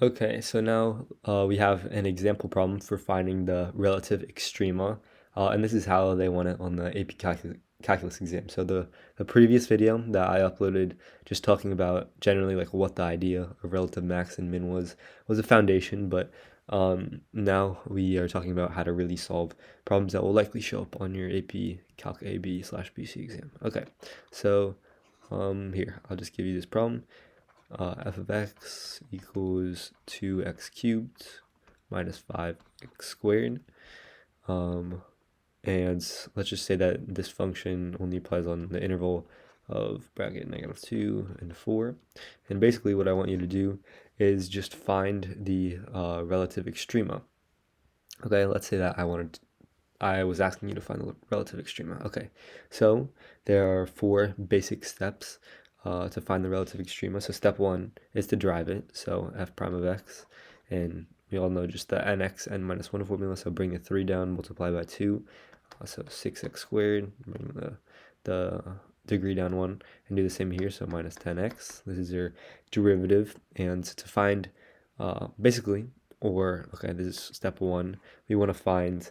Okay, so now we have an example problem for finding the relative extrema, and this is how they want it on the AP Calculus exam. So the previous video that I uploaded, just talking about generally like what the idea of relative max and min was a foundation, but now we are talking about how to really solve problems that will likely show up on your AP Calc AB/BC exam. Okay, so here, I'll just give you this problem. F of x equals 2x cubed minus 5x squared. And let's just say that this function only applies on the interval of bracket -2 and 4. And basically what I want you to do is just find the relative extrema. Okay, let's say that I was asking you to find the relative extrema. Okay, so there are 4 basic steps to find the relative extrema. So step 1 is to derive it, so f prime of x, and we all know just the nx n minus 1 formula, so bring the 3 down, multiply by 2, so 6x squared, bring the degree down 1, and do the same here, so minus 10x. This is your derivative, and to find, basically, okay, this is step 1, we want to find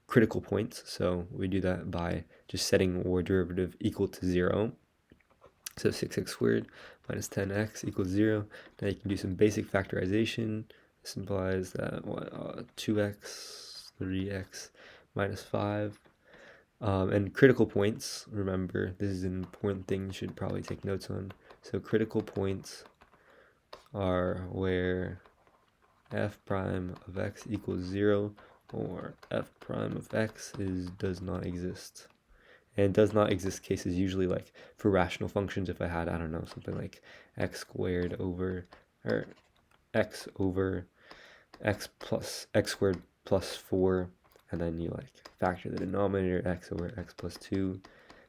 critical points, so we do that by just setting our derivative equal to 0. So 6x squared minus 10x equals 0. Now you can do some basic factorization. This implies that 2x, 3x minus 5. And critical points, remember, this is an important thing you should probably take notes on. So critical points are where f prime of x equals 0 or f prime of x does not exist. And does not exist cases usually like for rational functions, if I had, I don't know, something like x squared over, or x over x squared plus 4, and then you like factor the denominator, x over x plus 2,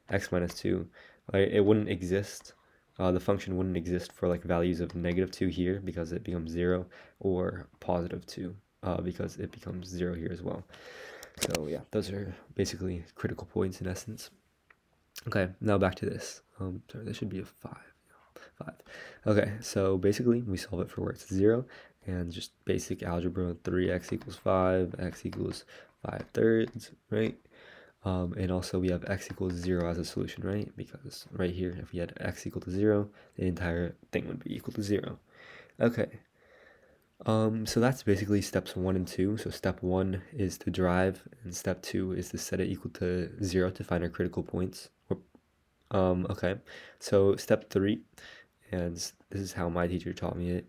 x minus 2, it wouldn't exist. The function wouldn't exist for like values of -2 here because it becomes 0, or +2 because it becomes 0 here as well. So yeah, those are basically critical points in essence. Okay, now back to this. Sorry, this should be a 5. 5. Okay, so basically we solve it for where it's 0, and just basic algebra, 3x equals 5, x equals 5/3, right? And also we have x equals 0 as a solution, right? Because right here, if we had x equal to 0, the entire thing would be equal to 0. Okay, so that's basically steps 1 and 2. So step 1 is to derive, and step 2 is to set it equal to 0 to find our critical points. Okay, so step 3, and this is how my teacher taught me it.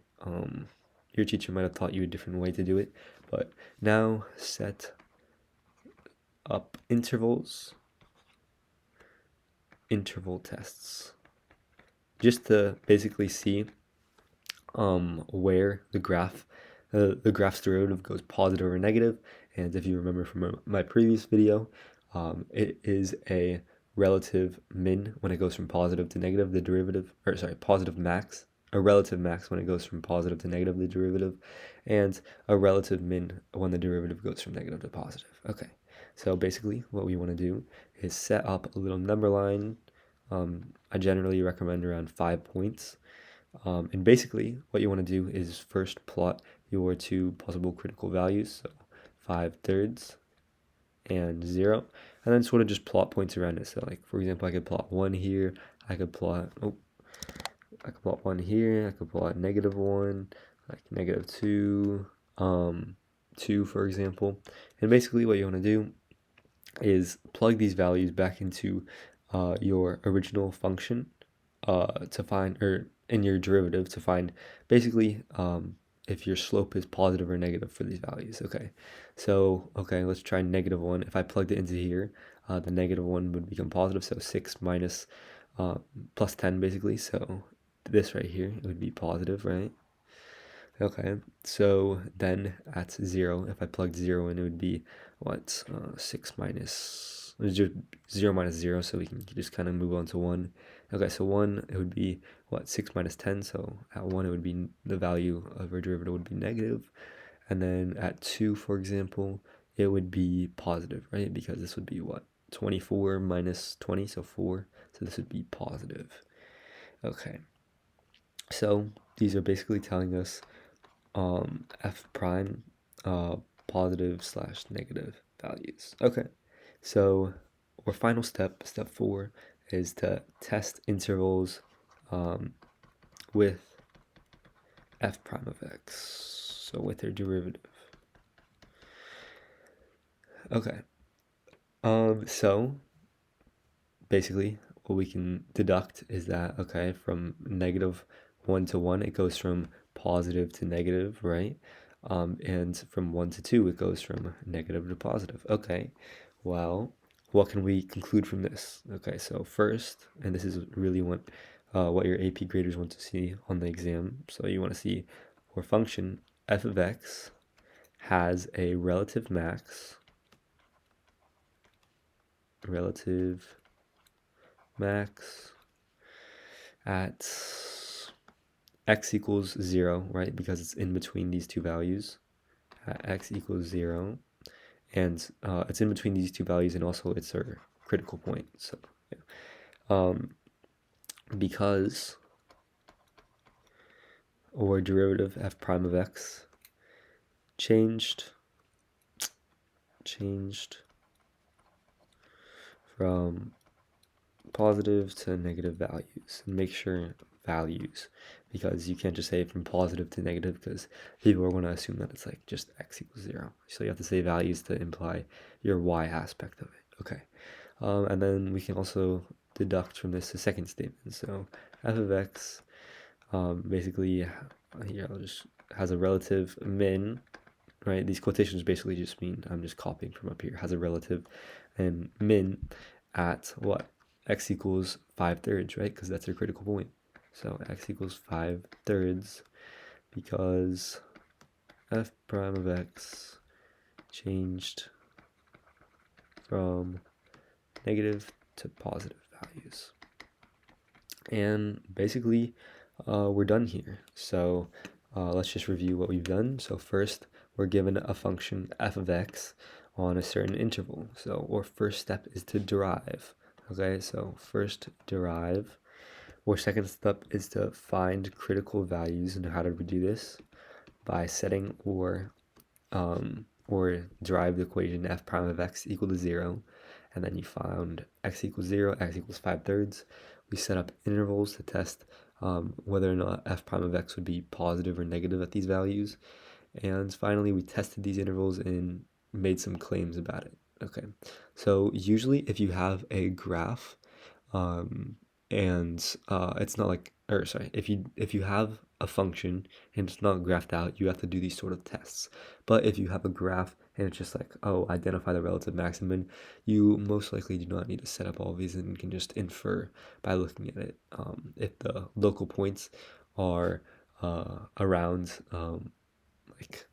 Your teacher might have taught you a different way to do it, but now set up interval tests, just to basically see where the graph's derivative goes positive or negative. And if you remember from my previous video, it is a relative min when it goes from positive to negative, the derivative, or sorry, positive max, a relative max when it goes from positive to negative, the derivative, and a relative min when the derivative goes from negative to positive. Okay, so basically what we want to do is set up a little number line. I generally recommend around 5 points. And basically what you want to do is first plot your 2 possible critical values, so 5/3 and 0, and then sort of just plot points around it. So like, for example, I could plot 1 here, I could plot 1 here, I could plot -1, like -2, 2 for example. And basically what you want to do is plug these values back into your original function to find, or in your derivative to find basically if your slope is positive or negative for these values. Okay, so let's try -1. If I plugged it into here, the -1 would become positive, so 6 minus plus 10 basically, so this right here, it would be positive, right? Okay, so then at 0, if I plugged 0 in, it would be what, 6 minus 0 minus 0, so we can just kind of move on to 1. Okay, so 1, it would be what, 6 minus 10, so at 1 it would be, the value of our derivative would be negative. And then at 2, for example, it would be positive, right? Because this would be what, 24 minus 20, so 4, so this would be positive. Okay, so these are basically telling us f prime positive slash negative values. Okay, so our final step, step 4, is to test intervals with f prime of x, so with their derivative. Okay, so basically what we can deduct is that, okay, from negative 1 to 1, it goes from positive to negative, right? And from 1 to 2, it goes from negative to positive. Okay, well, what can we conclude from this? Okay, so first, and this is really what your AP graders want to see on the exam. So you want to see our function f of x has a relative max at x equals 0, right? Because it's in between these two values at x equals 0. And it's in between these two values, and also it's our critical point. So, yeah. Because our derivative f prime of x changed from positive to negative values. And make sure values, because you can't just say from positive to negative, because people are going to assume that it's like just x equals 0. So you have to say values to imply your y aspect of it. Okay. And then we can also deduct from this the second statement. So f of x basically here I'll just has a relative min, right? These quotations basically just mean I'm just copying from up here. Has a relative and min at what? X equals 5/3, right? Because that's our critical point. So x equals 5/3 because f prime of x changed from negative to positive values. And basically, we're done here. So let's just review what we've done. So first, we're given a function f of x on a certain interval. So our first step is to derive. Okay, so first derive. Our second step is to find critical values. And how did we do this? By setting or derive the equation f prime of x equal to 0. And then you found x equals 0, x equals 5/3. We set up intervals to test whether or not f prime of x would be positive or negative at these values. And finally, we tested these intervals and made some claims about it. Okay, so usually if you have a graph and it's not like, or sorry, if you have a function and it's not graphed out, you have to do these sort of tests. But if you have a graph and it's just like, oh, identify the relative maximum, you most likely do not need to set up all of these and can just infer by looking at it. If the local points are around like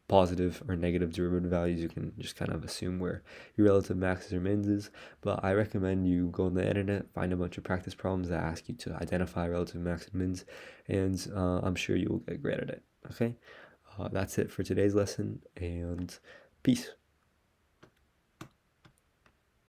positive or negative derivative values, you can just kind of assume where your relative maxes or mins is. But I recommend you go on the internet, find a bunch of practice problems that ask you to identify relative max and mins, and I'm sure you will get great at it. Okay, that's it for today's lesson, and peace.